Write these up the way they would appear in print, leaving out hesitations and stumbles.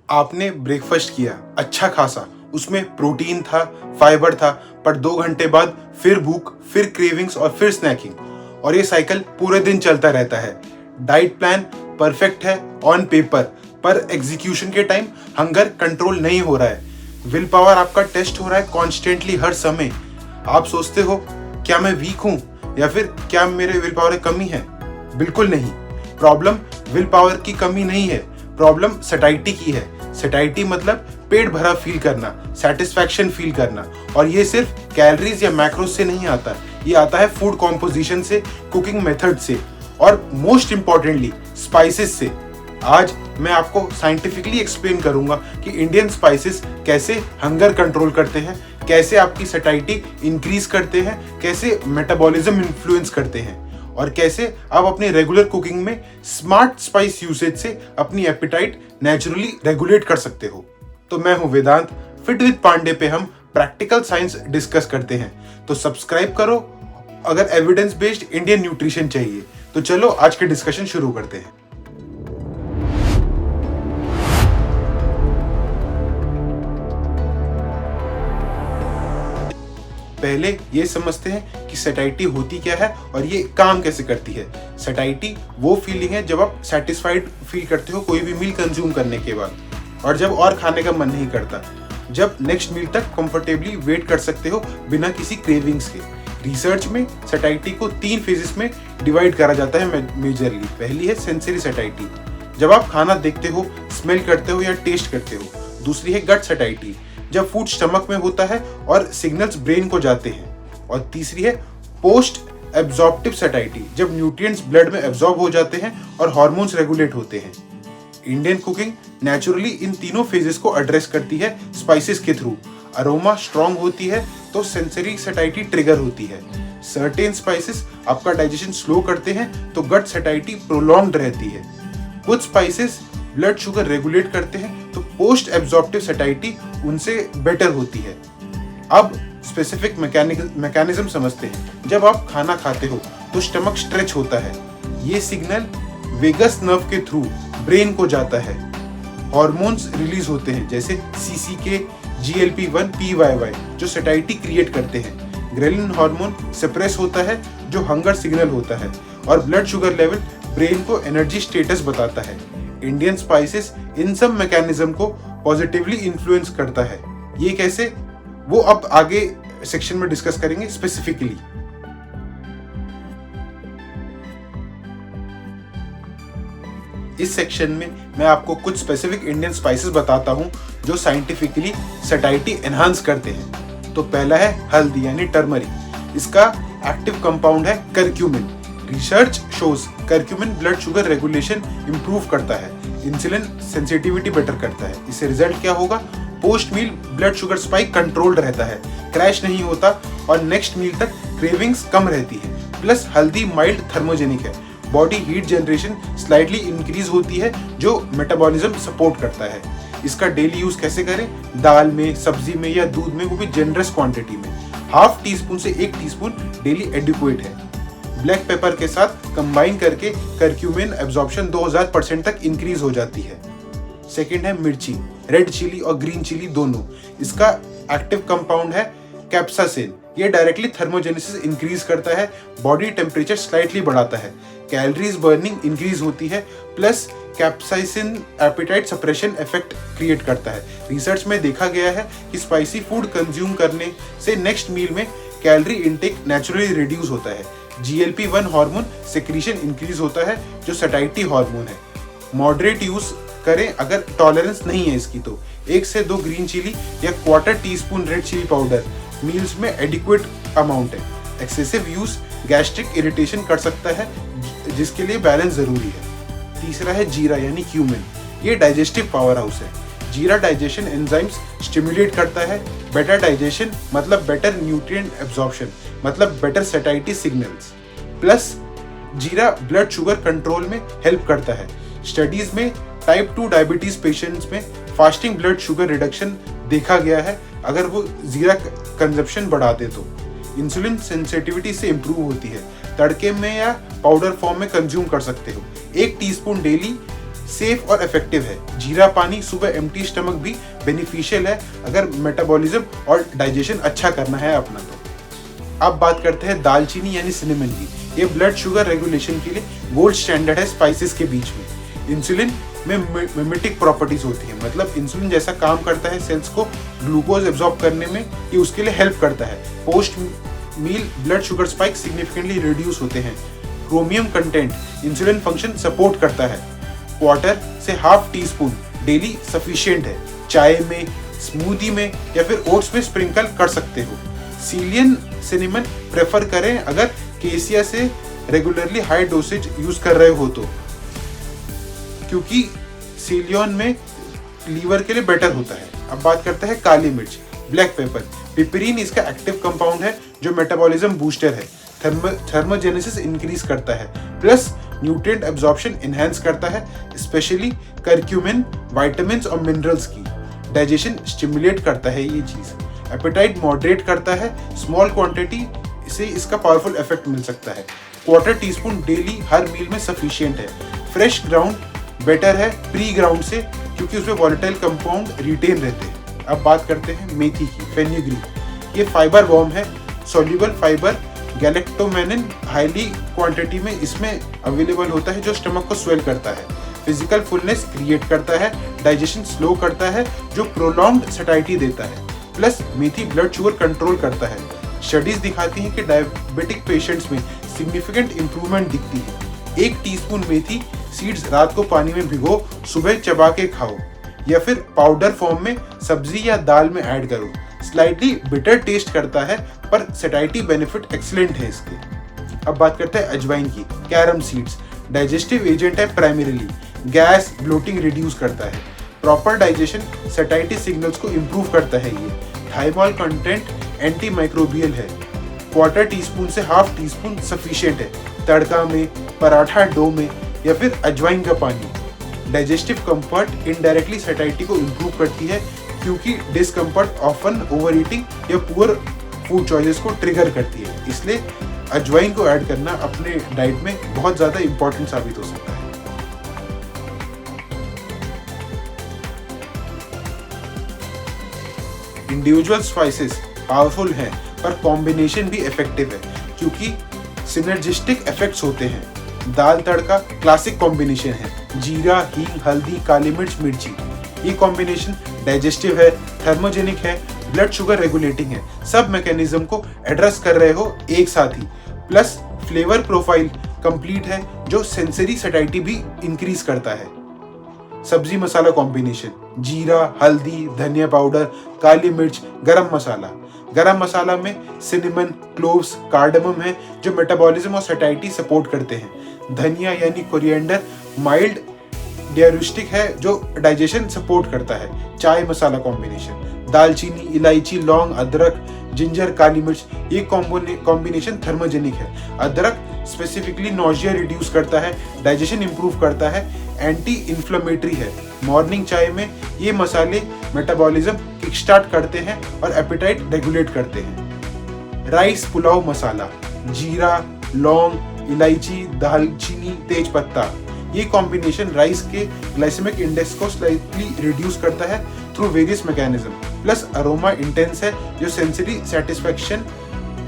आपने ब्रेकफास्ट किया अच्छा खासा, उसमें प्रोटीन था, फाइबर था, पर 2 घंटे बाद फिर भूख, फिर क्रेविंग्स और फिर स्नैकिंग, और ये साइकिल पूरे दिन चलता रहता है। डाइट प्लान परफेक्ट है ऑन पेपर, पर एग्जीक्यूशन के टाइम हंगर कंट्रोल नहीं हो रहा है। विल पावर आपका टेस्ट हो रहा है कॉन्स्टेंटली हर समय। आप सोचते हो क्या मैं वीक हूं या फिर क्या मेरे विल पावर की कमी है? बिल्कुल नहीं। प्रॉब्लम विल पावर की कमी नहीं है, प्रॉब्लम सटाइटी की है। सटाइटी मतलब पेट भरा फील करना, सेटिस्फैक्शन फील करना, और ये सिर्फ कैलोरीज या मैक्रोस से नहीं आता, ये आता है फूड कॉम्पोजिशन से, कुकिंग मेथड से, और मोस्ट इंपॉर्टेंटली स्पाइसेस से। आज मैं आपको साइंटिफिकली एक्सप्लेन करूंगा कि इंडियन स्पाइसेस कैसे हंगर कंट्रोल करते हैं, कैसे आपकी सटाइटी इंक्रीज करते हैं, कैसे मेटाबॉलिज्म इन्फ्लुएंस करते हैं, और कैसे आप अपनी रेगुलर कुकिंग में स्मार्ट स्पाइस यूसेज से अपनी एपिटाइट नेचुरली रेगुलेट कर सकते हो। तो मैं हूं वेदांत, फिट विद पांडे पे हम प्रैक्टिकल साइंस डिस्कस करते हैं। तो सब्सक्राइब करो अगर एविडेंस बेस्ड इंडियन न्यूट्रिशन चाहिए। तो चलो आज के डिस्कशन शुरू करते हैं। पहले ये समझते हैं कि सटाइटी होती क्या है और ये काम कैसे करती है। सटाइटी वो फीलिंग है जब आप सेटिस्फाइड फील करते हो कोई भी मील कंज्यूम करने के बाद, और जब और खाने का मन नहीं करता, जब नेक्स्ट मील तक कंफर्टेबली वेट कर सकते हो बिना किसी क्रेविंग्स के। रिसर्च में सटाइटी को 3 फेजेस में डिवाइड करा जाता है मेजरली। पहली है सेंसरी सटाइटी, जब आप खाना देखते हो, स्मेल करते हो या टेस्ट करते हो। दूसरी है गट सटाइटी, जब फूड स्टमक में होता है और सिग्नल्स ब्रेन को जाते हैं। और तीसरी है पोस्ट एब्जॉर्प्टिव सटाइटी, जब न्यूट्रिएंट्स ब्लड में एब्जॉर्ब हो जाते हैं और हार्मोन्स रेगुलेट होते हैं। इंडियन कुकिंग नेचुरली इन तीनों फेजेस को एड्रेस करती है स्पाइसेस के थ्रू। अरोमा स्ट्रांग होती है तो सेंसरी सटाइटी ट्रिगर होती है। सर्टेन स्पाइसेस आपका डाइजेशन स्लो करते हैं तो गट सटाइटी प्रोलॉन्ग्ड रहती है। कुछ स्पाइसेस ब्लड शुगर रेगुलेट करते हैं तो पोस्ट एब्जॉर्प्टिव सटाइटी उनसे बेटर होती है। अब स्पेसिफिक मैकेनिज्म समझते हैं। जब आप खाना खाते हो तो स्टमक स्ट्रेच होता है, ये सिग्नल वेगस नर्व के थ्रू ब्रेन को जाता है। हार्मोन्स रिलीज होते हैं जैसे CCK, GLP-1, PYY जो सटाइटी क्रिएट करते हैं। ग्रेलिन हार्मोन सप्रेस होता है जो हंगर सिग्नल होता है, और ब्लड शुगर लेवल ब्रेन को एनर्जी स्टेटस बताता है। इंडियन स्पाइसेस इन सब मैकेनिज्म को पॉजिटिवली इन्फ्लुएंस करता है। ये कैसे, वो अब आगे सेक्शन में डिस्कस करेंगे स्पेसिफिकली। इस सेक्शन में मैं आपको कुछ स्पेसिफिक इंडियन स्पाइसेस बताता हूं जो साइंटिफिकली सटाइटी एनहांस करते हैं। तो पहला है हल्दी यानी टर्मरिक। इसका एक्टिव कंपाउंड है curcumin. Research shows curcumin blood sugar regulation improve करता है, इंसुलिन सेंसिटिविटी बेटर करता है। इससे रिजल्ट क्या होगा? Post meal blood sugar spike controlled रहता है, क्रैश नहीं होता, और नेक्स्ट मील तक क्रेविंग्स कम रहती है। प्लस हल्दी माइल्ड थर्मोजेनिक है, body heat generation slightly increase होती है जो मेटाबॉलिज्म सपोर्ट करता है। इसका डेली यूज कैसे करें? दाल में, सब्जी में या दूध में, वो भी जनरस क्वांटिटी में। ½ टीस्पून से 1 टीस्पून डेली एडिक्वेट है। ब्लैक पेपर के साथ कंबाइन करके करक्यूमिन एब्जॉर्प्शन 2000% तक इंक्रीज हो जाती है। सेकेंड है मिर्ची, रेड चिली और ग्रीन चिली दोनों। इसका एक्टिव कंपाउंड है कैप्सासिन। ये डायरेक्टली थर्मोजेनेसिस इंक्रीज करता है, बॉडी टेम्परेचर स्लाइटली बढ़ाता है, कैलोरीज बर्निंग इंक्रीज होती है, plus capsaicin appetite suppression effect create करता है। रिसर्च में देखा गया है कि स्पाइसी फूड कंज्यूम करने से नेक्स्ट मील में कैलोरी इनटेक नेचुरली रिड्यूस होता है। GLP-1 हार्मोन सेक्रीशन इंक्रीज होता है जो सटाइटी हार्मोन है। मॉडरेट यूज करें अगर टॉलरेंस नहीं है इसकी, तो 1 से 2 ग्रीन चिली या quarter teaspoon red chilli powder meals में एडिक्वेट अमाउंट है। एक्सेसिव यूज गैस्ट्रिक इरिटेशन कर सकता है, जिसके लिए बैलेंस जरूरी है। तीसरा है जीरा यानी क्यूमिन। ये डाइजेस्टिव पावर हाउस है। जीरा डाइजेशन एंजाइम्स स्टिमुलेट करता है। बेटर डाइजेशन मतलब बेटर न्यूट्रिएंट एब्जॉर्प्शन, मतलब बेटर सटाइटी सिग्नल्स। प्लस जीरा ब्लड शुगर कंट्रोल में हेल्प करता है। स्टडीज में टाइप 2 डायबिटीज पेशेंट्स में फास्टिंग ब्लड शुगर रिडक्शन देखा गया है अगर वो जीरा कंजप्शन बढ़ाते तो। इंसुलिन सेंसिटिविटी से इंप्रूव होती है। तड़के में या पाउडर फॉर्म में कंज्यूम कर सकते हो। 1 टीस्पून डेली सेफ और इफेक्टिव है। जीरा पानी सुबह एम्प्टी स्टमक भी बेनिफिशियल है अगर मेटाबॉलिज्म और डाइजेशन अच्छा करना है अपना तो। अब बात करते हैं दालचीनी यानी सिनेमन की। ये ब्लड शुगर रेगुलेशन के लिए गोल्ड स्टैंडर्ड है स्पाइसेस के बीच में। इंसुलिन में मिमेटिक प्रॉपर्टीज होती है, मतलब इंसुलिन जैसा काम करता है सेल्स को ग्लूकोज एब्जॉर्ब करने में, ये उसके लिए हेल्प करता है। Post meal blood sugar spike significantly reduce होते हैं। Chromium content insulin function support करता है। क्वार्टर से half teaspoon daily sufficient है। चाय में, स्मूदी में या फिर ओट्स में स्प्रिंकल कर सकते हो। सीलियन सिनेमन प्रेफर करें अगर केसिया से रेगुलरली हाई डोसेज यूज कर रहे हो तो, क्योंकि सीलियन में लीवर के लिए बेटर होता है। अब बात करते हैं काली मिर्च, ब्लैक पेपर। पिपरीन इसका एक्टिव कंपाउंड है जो मेटाबॉलिज्म बूस्टर है, थर्मोजेनेसिस इंक्रीज करता है, प्लस न्यूट्रिएंट एब्जॉर्प्शन एनहांस करता है, स्पेशली करक्यूमिन, विटामिन्स और मिनरल्स की। डाइजेशन स्टिमुलेट करता है ये चीज। एपेटाइट मॉडरेट करता है, स्मॉल क्वांटिटी से इसका पावरफुल इफेक्ट मिल सकता है। क्वार्टर टीस्पून डेली हर मील में सफिशिएंट है। फ्रेश ग्राउंड बेटर है प्री ग्राउंड से, क्योंकि उसमें वॉलेटाइल कंपाउंड रिटेन रहते हैं। अब बात करते हैं मेथी की, फेन्यूग्रीक। ये फाइबर वॉर्म है, सॉल्युबल फाइबर गैलेक्टोमेनिन हाईली क्वांटिटी में इसमें अवेलेबल होता है, जो स्टमक को स्वेल करता है, फिजिकल फुलनेस क्रिएट करता है, डाइजेशन स्लो करता है, जो प्रोलॉन्ग्ड सैटिस्फैक्शन देता है, प्लस मेथी ब्लड शुगर कंट्रोल करता है। स्टडीज दिखाती हैं कि डायबिटिक पेशेंट्स में सिग्निफिकेंट इंप्रूवमेंट दिखती है। 1 टीस्पून मेथी सीड्स रात को पानी में भिगो, सुबह चबा के खाओ या फिर पाउडर फॉर्म में सब्जी या दाल में ऐड करो। स्लाइटली बिटर टेस्ट करता है पर सैटिस्फैक्शन बेनिफिट एक्सीलेंट है इसके। अब बात करते हैं अजवाइन की, कैरम सीड्स। डाइजेस्टिव एजेंट है प्राइमरीली, गैस ब्लोटिंग रिड्यूस करता है, प्रॉपर डाइजेशन सैटिस्फैक्शन सिग्नल्स को इम्प्रूव करता है। ये थाइमोल कंटेंट एंटी माइक्रोबियल है। क्वार्टर टीस्पून से हाफ टीस्पून सफिशिएंट है। तड़का में, पराठा डो में या फिर अजवाइन का पानी। डाइजेस्टिव कंफर्ट इनडायरेक्टली सैटिस्फैक्शन को इम्प्रूव करती है, क्योंकि डिस्कम्फर्ट ऑफन ओवर ईटिंग या पुअर फूड चॉइसेस को ट्रिगर करती है। इसलिए अजवाइन को ऐड करना अपने डाइट में बहुत ज़्यादा इंपॉर्टेंट साबित हो सकता है। इंडिविजुअल स्पाइसेस पावरफुल हैं, पर कॉम्बिनेशन भी इफेक्टिव है, क्योंकि सिनर्जिस्टिक इफेक्ट्स होते हैं। दाल तड़का क्लासिक कॉम्बिनेशन है, जीरा, हींग, हल्दी, काली मिर्च, मिर्ची। ये कॉम्बिनेशन डाइजेस्टिव है, थर्मोजेनिक है, ब्लड शुगर रेगुलेटिंग है। सब मैकेनिज्म को एड्रेस कर रहे हो एक साथ ही, प्लस फ्लेवर प्रोफाइल कंप्लीट है, जो सेंसरी सैटिस्फैक्शन भी इंक्रीज करता है। सब्जी मसाला कॉम्बिनेशन, जीरा, हल्दी, धनिया पाउडर, काली मिर्च, गरम मसाला। गरम मसाला में सिनेमन, क्लोव्स, कार्डमम है, जो मेटाबॉलिज्म और सैटिस्फैक्शन सपोर्ट करते हैं। धनिया यानी कोरिएंडर माइल्ड डाययूरेटिक है, जो डाइजेशन सपोर्ट करता है। चाय मसाला कॉम्बिनेशन, दालचीनी, इलायची, लौंग, अदरक, जिंजर, काली मिर्च। ये कॉम्बिनेशन थर्मोजेनिक है। अदरक स्पेसिफिकली नॉजिया रिड्यूस करता है, डाइजेशन इंप्रूव करता है, एंटी इन्फ्लेमेटरी है। मॉर्निंग चाय में ये मसाले मेटाबॉलिज्म किकस्टार्ट करते हैं और एपेटाइट रेगुलेट करते हैं। राइस पुलाव मसाला, जीरा, लौंग, इलायची, दालचीनी, तेज पत्ता। ये कॉम्बिनेशन राइस के ग्लाइसेमिक इंडेक्स को स्लाइटली रिड्यूस करता है through various mechanism, plus aroma intense है, जो सेंसरी सेटिस्फैक्शन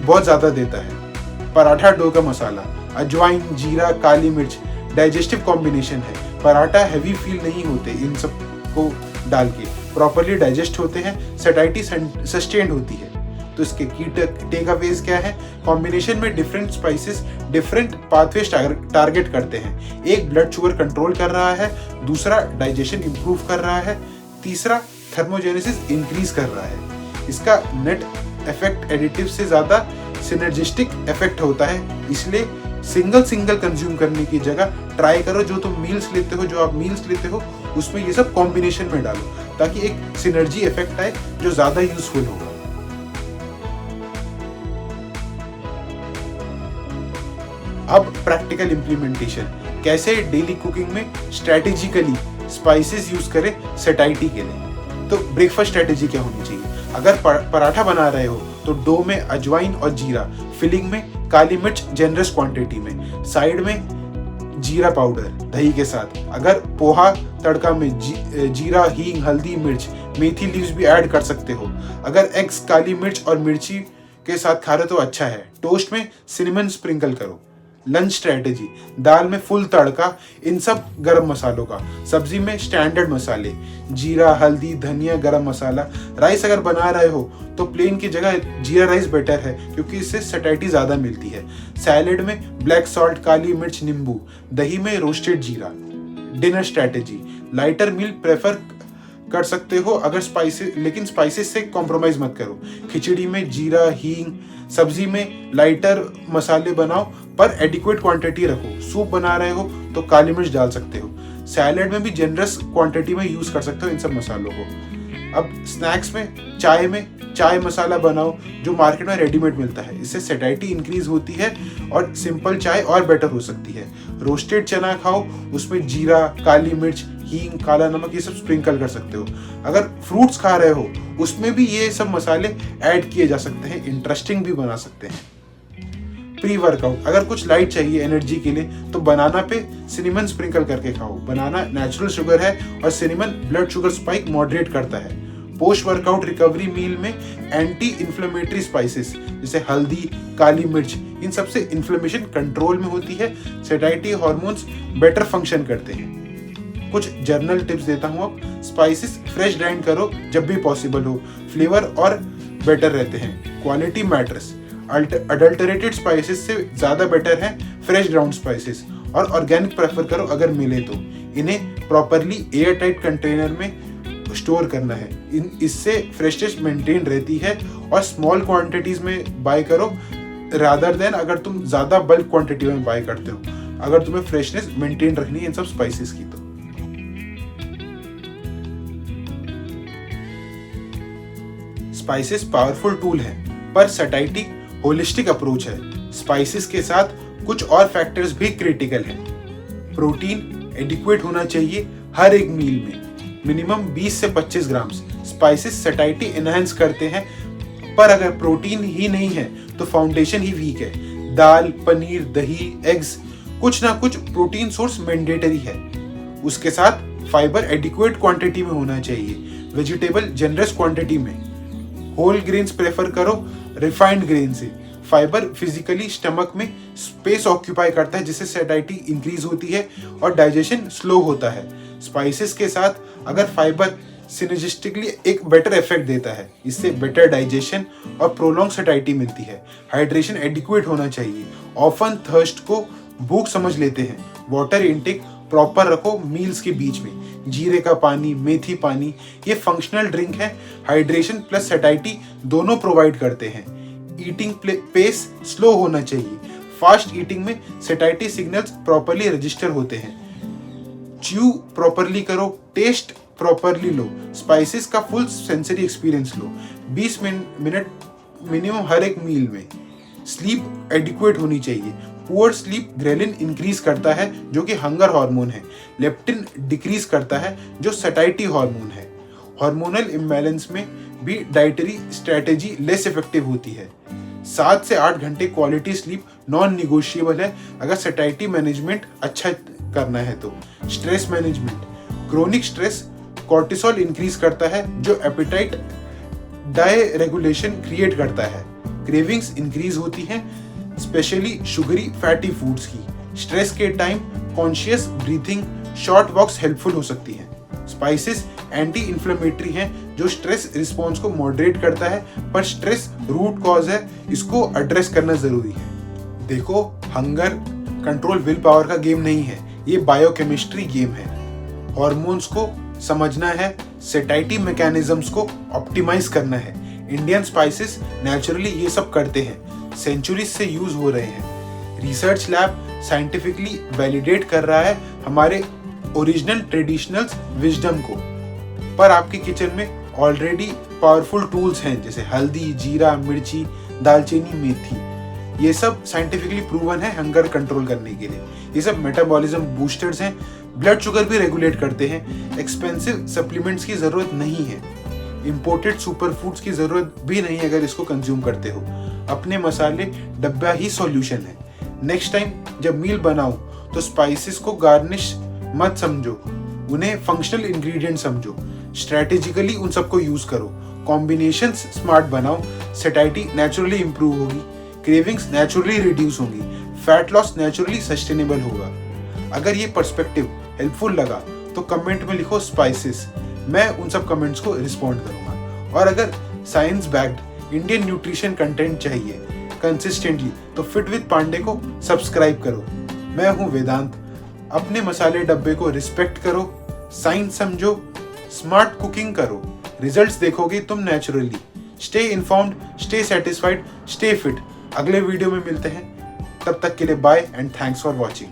बहुत ज़्यादा देता है। पराठा डो का मसाला, अजवाइन, जीरा, काली मिर्च, डाइजेस्टिव कॉम्बिनेशन है। पराठा हैवी फील नहीं होते, इन सब को डाल के प्रॉपरली डाइजेस्ट होते हैं, सैटिस्फैक्शन सस्टेन्ड होती है। तो इसके की टेकअवेज क्या है? कॉम्बिनेशन में different spices different pathways target करते हैं। एक ब्लड शुगर कंट्रोल कर रहा है, दूसरा डाइजेशन इंप्रूव कर रहा है, तीसरा थर्मोजेनेसिस इंक्रीज कर रहा है। इसका नेट इफेक्ट एडिटिव से ज़्यादा सिनर्जिस्टिक इफेक्ट होता है। इसलिए सिंगल कंज्यूम करने की जगह ट्राई करो, जो तुम मील्स लेते हो, जो आप मील्स लेते हो, उसमें ये सब कॉम्बिनेशन में डालो, ताकि एक सिनर्जी इफेक्ट आए जो ज़्यादा यूजफुल होगा। अब प्रैक्टिकल इम्प्लीमेंटेशन, कैसे डेली कुकिंग में स्ट्रेटेजिकली स्पाइसेस यूज करें सैटिस्फैक्शन के लिए। तो ब्रेकफास्ट स्ट्रेटेजी क्या होनी चाहिए? अगर पराठा बना रहे हो तो डो में अजवाइन और जीरा, फिलिंग में काली मिर्च जेनरस क्वांटिटी में, साइड में जीरा पाउडर दही के साथ। अगर पोहा तड़का में जीरा, हींग, हल्दी, मिर्च, मेथी लीव्स भी ऐड कर सकते हो। अगर एग्स काली मिर्च और मिर्ची के साथ खा रहे तो अच्छा है। टोस्ट में सिनेमन स्प्रिंकल करो। लंच स्ट्रेटेजी, दाल में फुल तड़का इन सब गरम मसालों का। सब्जी में स्टैंडर्ड मसाले, जीरा, हल्दी, धनिया, गरम मसाला। राइस अगर बना रहे हो तो प्लेन की जगह जीरा राइस बेटर है क्योंकि इससे सैटिस्फैक्शन ज़्यादा मिलती है। सैलेड में ब्लैक सॉल्ट, काली मिर्च, नींबू। दही में रोस्टेड जीरा। डिनर स्ट्रेटेजी, लाइटर मील प्रेफर कर सकते हो अगर स्पाइसेस, लेकिन स्पाइसेस से कॉम्प्रोमाइज मत करो। खिचड़ी में जीरा, हींग, सब्जी में लाइटर मसाले बनाओ पर एडिक्वेट क्वांटिटी रखो। सूप बना रहे हो तो काली मिर्च डाल सकते हो। सैलेड में भी जनरस क्वांटिटी में यूज कर सकते हो इन सब मसालों को। अब स्नैक्स में चाय मसाला बनाओ जो मार्केट में रेडीमेड मिलता है। इससे सैटिस्फैक्शन इंक्रीज होती है और सिंपल चाय और बेटर हो सकती है। रोस्टेड चना खाओ, उसमें जीरा, काली मिर्च, हींग, काला नमक ये सब स्प्रिंकल कर सकते हो। अगर फ्रूट्स खा रहे हो उसमें भी ये सब मसाले ऐड किए जा सकते हैं, इंटरेस्टिंग भी बना सकते हैं। प्री वर्कआउट, अगर कुछ लाइट चाहिए एनर्जी के लिए तो बनाना पे सिनेमन स्प्रिंकल करके खाओ। बनाना नेचुरल शुगर है और cinnamon blood sugar spike moderate करता है। पोस्ट वर्कआउट रिकवरी मील में एंटी इन्फ्लेमेटरी स्पाइसेस जैसे हल्दी, काली मिर्च, इन सबसे इन्फ्लेमेशन कंट्रोल में होती है। सैटिस्फैक्शन हार्मोन्स बेटर फंक्शन करते हैं। कुछ जर्नल टिप्स देता हूँ। अब स्पाइसेस फ्रेश ग्राइंड करो जब भी पॉसिबल हो, फ्लेवर और बेटर रहते हैं। क्वालिटी मैटर्स, अडल्टरेटेड स्पाइसेस से ज़्यादा बेटर है फ्रेश ग्राउंड स्पाइसेस। और ऑर्गेनिक प्रेफर करो अगर मिले तो। इन्हें प्रॉपरली एयर टाइट कंटेनर में स्टोर करना है। इससे फ्रेशनेस मेंटेन रहती है। और स्मॉल क्वांटिटीज में बाय करो रादर देन अगर तुम ज़्यादा बल्क क्वांटिटी में बाय करते हो, अगर तुम्हें फ्रेशनेस मेंटेन रखनी है इन सब स्पाइसेस की तो। स्पाइसेस पावरफुल टूल है पर सैटिस्फैक्शन होलिस्टिक अप्रोच है। स्पाइसेस के साथ कुछ और फैक्टर्स भी क्रिटिकल हैं। प्रोटीन एडिक्वेट होना चाहिए हर एक मील में, मिनिमम 20 से 25 ग्राम। स्पाइसेस सैटिस्फैक्शन एनहांस करते हैं पर अगर प्रोटीन ही नहीं है तो फाउंडेशन ही वीक है। दाल, पनीर, दही, एग्स, कुछ ना कुछ प्रोटीन सोर्स मैंडेटरी है। उसके साथ फाइबर एडिक्वेट क्वांटिटी में होना चाहिए। वेजिटेबल जनरस क्वांटिटी में। होल ग्रेन्स प्रेफर करो रिफाइंड ग्रेन से। फाइबर फिजिकली स्टमक में स्पेस ऑक्यूपाई करता है जिससे सैटिस्फैक्शन इंक्रीज होती है और डाइजेशन स्लो होता है। स्पाइसेस के साथ अगर फाइबर सिनर्जिस्टिकली एक बेटर इफेक्ट देता है। इससे बेटर डाइजेशन और प्रोलॉन्ग सैटिस्फैक्शन मिलती है। हाइड्रेशन एडिक्वेट होना चाहिए। ऑफन थर्स्ट को भूख समझ लेते हैं। वाटर इनटेक प्रॉपर रखो मील्स के बीच में। जीरे का पानी, मेथी पानी, ये फंक्शनल ड्रिंक है। हाइड्रेशन प्लस सैटिस्फैक्शन दोनों प्रोवाइड करते हैं। ईटिंग पेस स्लो होना चाहिए। फास्ट ईटिंग में सैटिस्फैक्शन सिग्नल्स प्रॉपरली रजिस्टर होते हैं। च्यू प्रॉपरली करो, टेस्ट प्रॉपरली लो, स्पाइसेस का फुल सेंसरी एक्सपीरियंस लो। 20 मिनट मिनिमम हर एक मील में। स्लीप एडिक्वेट होनी चाहिए। पुअर स्लीप ग्रेलिन इंक्रीज करता है जो कि हंगर हार्मोन है। लेप्टिन डिक्रीज करता है जो सैटिस्फैक्शन हार्मोन है। हार्मोनल इम्बैलेंस में भी डाइटरी स्ट्रेटेजी लेस इफेक्टिव होती है। 7 से 8 घंटे क्वालिटी स्लीप नॉन निगोशिएबल है अगर सैटिस्फैक्शन मैनेजमेंट अच्छा करना है तो। Stress management, chronic stress cortisol increase करता है जो एपेटाइट डायरेगुलेशन क्रिएट करता है। क्रेविंग्स इंक्रीज होती हैं स्पेशली शुगरी फैटी फूड्स की। स्ट्रेस के टाइम कॉन्शियस ब्रीथिंग, शॉर्ट वॉक्स हेल्पफुल हो सकती हैं। स्पाइसेस एंटी इन्फ्लेमेटरी हैं जो स्ट्रेस रिस्पॉन्स को मॉडरेट करता है पर स्ट्रेस रूट कॉज है, इसको एड्रेस करना जरूरी है। देखो, हंगर कंट्रोल विल पावर का गेम नहीं है, ये बायोकेमिस्ट्री गेम है। हॉर्मोन्स को समझना है, सैटिस्फैक्शन मैकेनिज्म्स को ऑप्टिमाइज करना है। इंडियन स्पाइसेस नेचुरली ये सब करते हैं, सेंचुरीज से यूज हो रहे हैं। रिसर्च लैब साइंटिफिकली वैलिडेट कर रहा है हमारे ओरिजिनल ट्रेडिशनल विजडम को। पर आपके किचन में ऑलरेडी पावरफुल टूल्स हैं जैसे हल्दी, जीरा, मिर्ची, दालचीनी, मेथी। ये सब साइंटिफिकली प्रूवन है हंगर कंट्रोल करने के लिए। ये सब मेटाबॉलिज्म बूस्टर्स हैं, ब्लड शुगर भी रेगुलेट करते हैं। एक्सपेंसिव सप्लीमेंट्स की जरूरत नहीं है। इंपोर्टेड सुपर फूड्स की जरूरत भी नहीं अगर इसको कंज्यूम करते हो। अपने मसाले डब्बा ही सॉल्यूशन है। नेक्स्ट टाइम जब मील बनाओ तो स्पाइसेस को गार्निश मत समझो, उन्हें फंक्शनल इंग्रेडिएंट समझो। स्ट्रेटेजिकली उन सबको यूज करो, कॉम्बिनेशंस स्मार्ट बनाओ, सैटिस्फैक्शन नेचुरली इंप्रूव होगी, क्रेविंग्स नेचुरली रिड्यूस होंगी, फैट लॉस नेचुरली सस्टेनेबल होगा। अगर ये पर्सपेक्टिव हेल्पफुल लगा तो कमेंट में लिखो स्पाइसेस, मैं उन सब कमेंट्स को रिस्पॉन्ड करूंगा। और अगर science backed Indian nutrition content चाहिए कंसिस्टेंटली तो फिट विद पांडे को सब्सक्राइब करो। मैं हूं वेदांत। अपने मसाले डब्बे को रिस्पेक्ट करो, साइंस समझो, स्मार्ट कुकिंग करो, रिजल्ट्स देखोगे तुम naturally. Stay informed, stay satisfied, stay fit. अगले वीडियो में मिलते हैं, तब तक के लिए bye and thanks for watching.